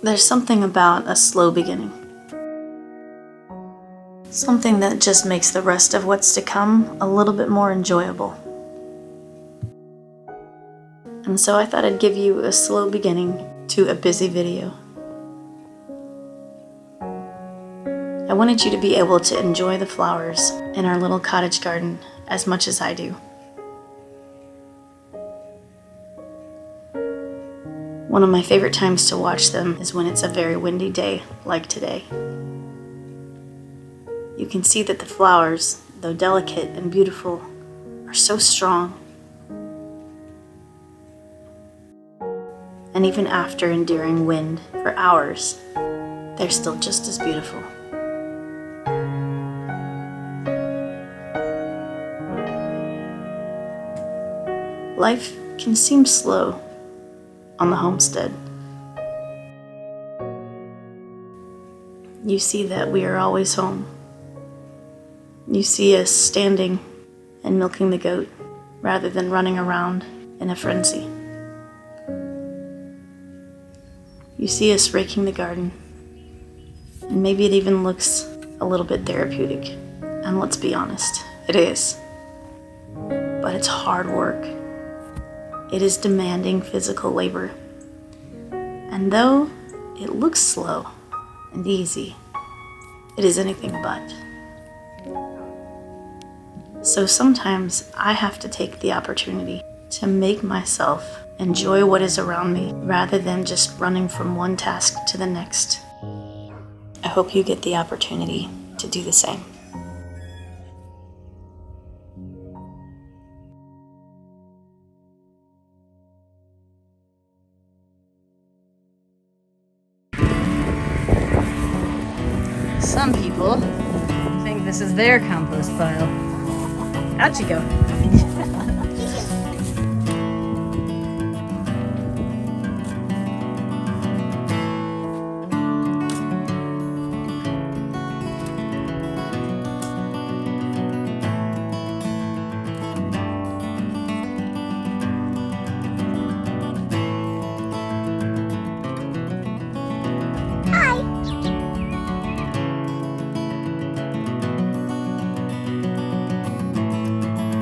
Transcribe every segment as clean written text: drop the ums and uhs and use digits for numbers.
There's something about a slow beginning. Something that just makes the rest of what's to come a little bit more enjoyable. And so I thought I'd give you a slow beginning to a busy video. I wanted you to be able to enjoy the flowers in our little cottage garden as much as I do. One of my favorite times to watch them is when it's a very windy day, like today. You can see that the flowers, though delicate and beautiful, are so strong. And even after enduring wind for hours, they're still just as beautiful. Life can seem slow on the homestead. You see that we are always home. You see us standing and milking the goat rather than running around in a frenzy. You see us raking the garden, and maybe it even looks a little bit therapeutic. And let's be honest, it is. But it's hard work. It is demanding physical labor. And though it looks slow and easy, it is anything but. So sometimes I have to take the opportunity to make myself enjoy what is around me rather than just running from one task to the next. I hope you get the opportunity to do the same. Some people think this is their compost pile. How'd you go?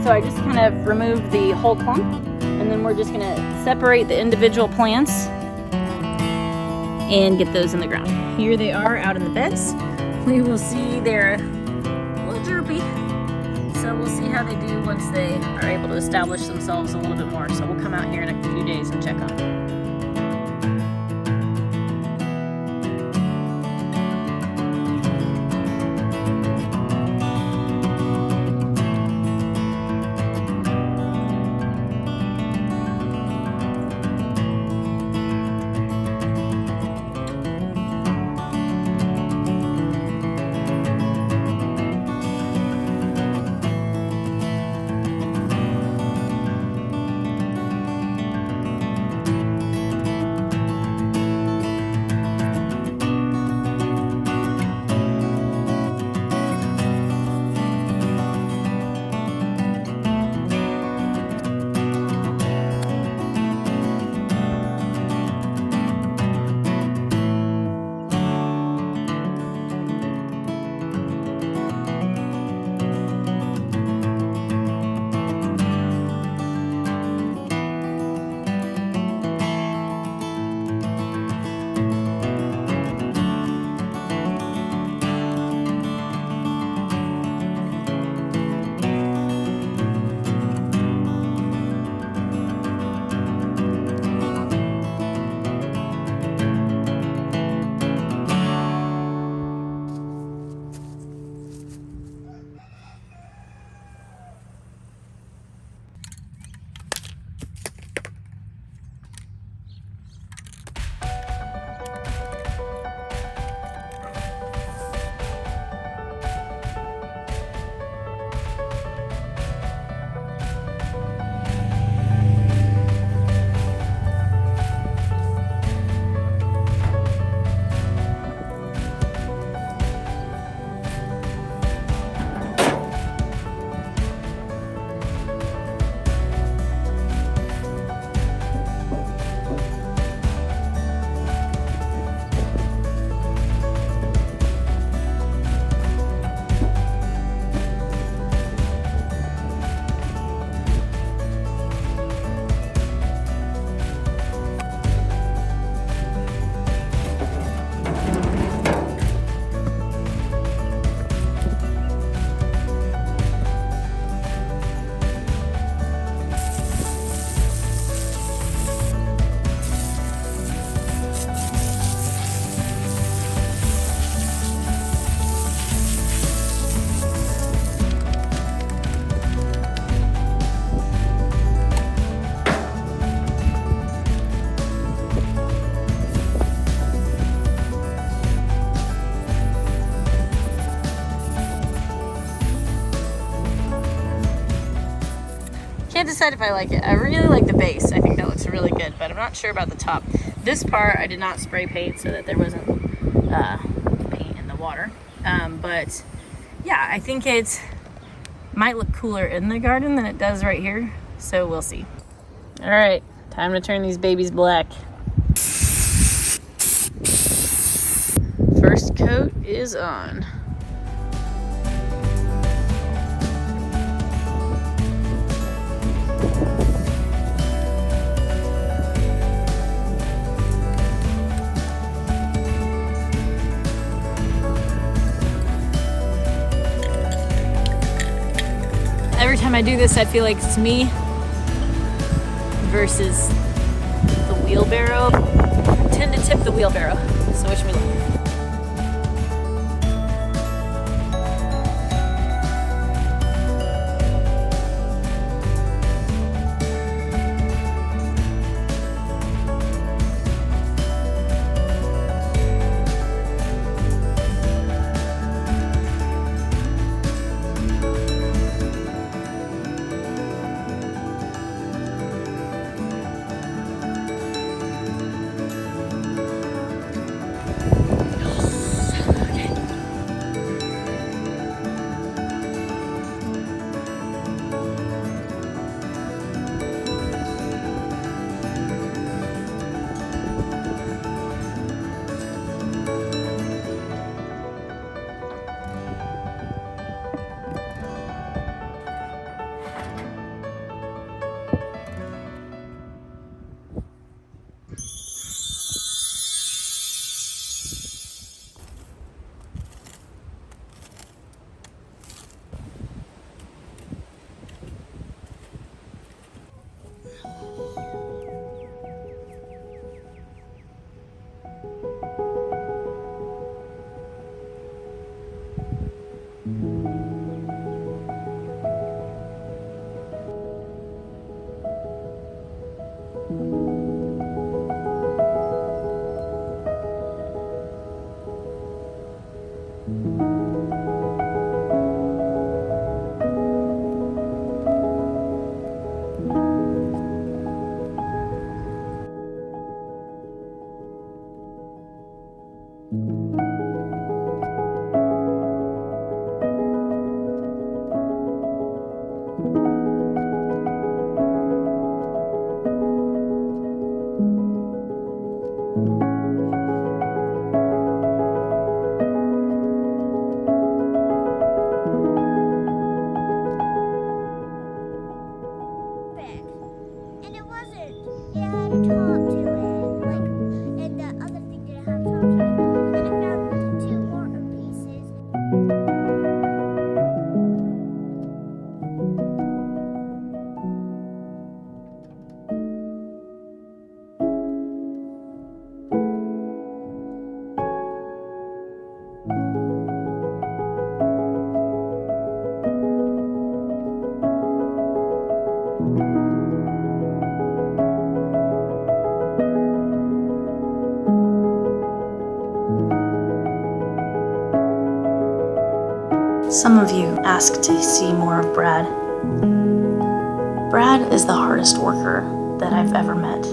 So I just kind of removed the whole clump, and then we're just going to separate the individual plants and get those in the ground. Here they are out in the beds. We will see they're a little droopy, so we'll see how they do once they are able to establish themselves a little bit more. So we'll come out here in a few days and check on them. decide if I like it. I really like the base. I think that looks really good, but I'm not sure about the top. This part I did not spray paint so that there wasn't paint in the water. But yeah, I think it might look cooler in the garden than it does right here. So we'll see. All right, time to turn these babies black. First coat is on. Every time I do this, I feel like it's me versus the wheelbarrow. I tend to tip the wheelbarrow, so wish me luck. Some of you asked to see more of Brad. Brad is the hardest worker that I've ever met.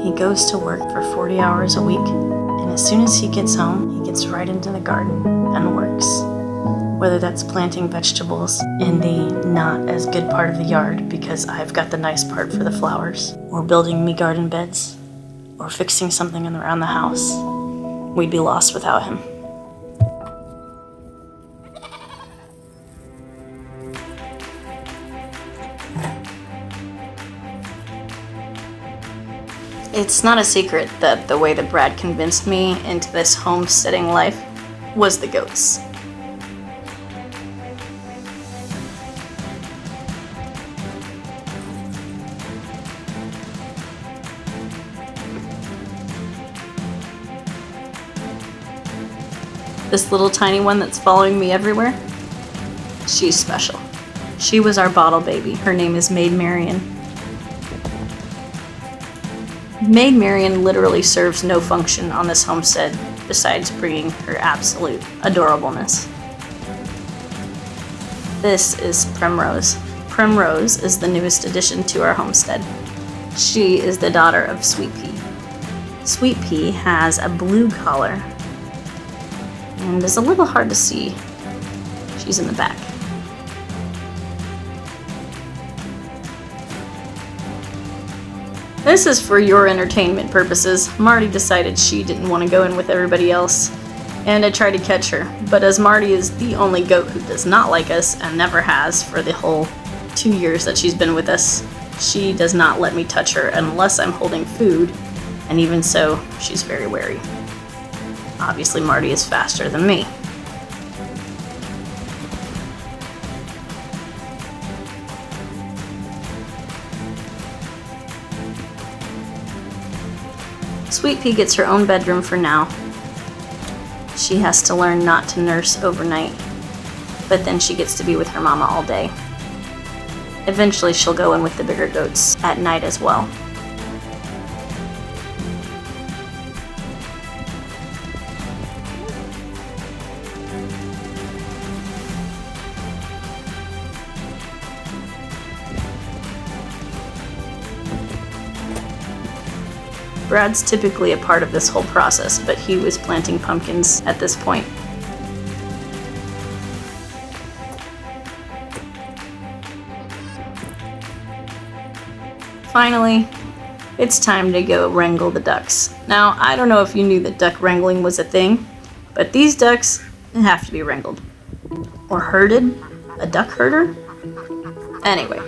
He goes to work for 40 hours a week, and as soon as he gets home, he gets right into the garden and works. Whether that's planting vegetables in the not as good part of the yard because I've got the nice part for the flowers, or building me garden beds, or fixing something around the house. We'd be lost without him. It's not a secret that the way that Brad convinced me into this homesteading life was the goats. This little tiny one that's following me everywhere, she's special. She was our bottle baby. Her name is Maid Marian. Maid Marian literally serves no function on this homestead besides bringing her absolute adorableness. This is Primrose. Primrose is the newest addition to our homestead. She is the daughter of Sweet Pea. Sweet Pea has a blue collar and is a little hard to see. She's in the back. This is for your entertainment purposes. Marty decided she didn't want to go in with everybody else, and I tried to catch her. But as Marty is the only goat who does not like us and never has for the whole 2 years that she's been with us, she does not let me touch her unless I'm holding food, and even so, she's very wary. Obviously, Marty is faster than me. Sweet Pea gets her own bedroom for now. She has to learn not to nurse overnight, but then she gets to be with her mama all day. Eventually she'll go in with the bigger goats at night as well. Brad's typically a part of this whole process, but he was planting pumpkins at this point. Finally, it's time to go wrangle the ducks. Now, I don't know if you knew that duck wrangling was a thing, but these ducks have to be wrangled. Or herded? A duck herder? Anyway,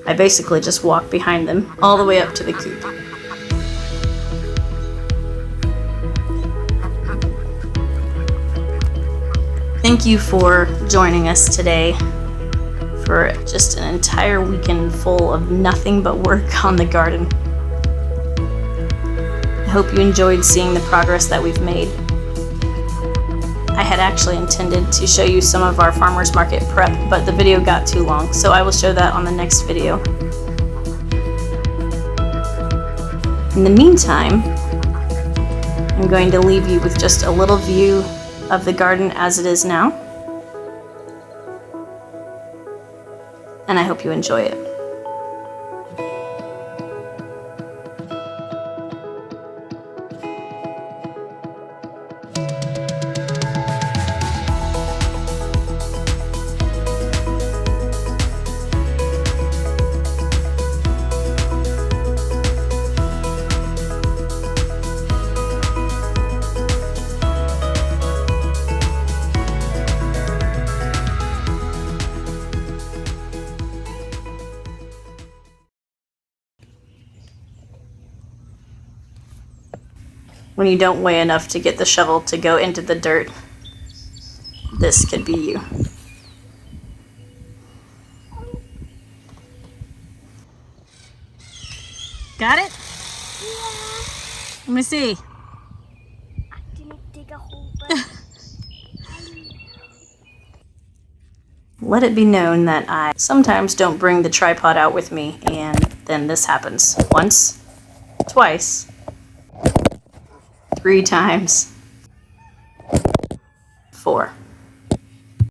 I basically just walk behind them all the way up to the coop. Thank you for joining us today for just an entire weekend full of nothing but work on the garden. I hope you enjoyed seeing the progress that we've made. I had actually intended to show you some of our farmers market prep, but the video got too long, so I will show that on the next video. In the meantime, I'm going to leave you with just a little view of the garden as it is now, and I hope you enjoy it. When you don't weigh enough to get the shovel to go into the dirt, this could be you. Got it? Yeah. Let me see. I didn't dig a hole, but Let it be known that I sometimes don't bring the tripod out with me, and then this happens. Once, twice, 3 times, 4.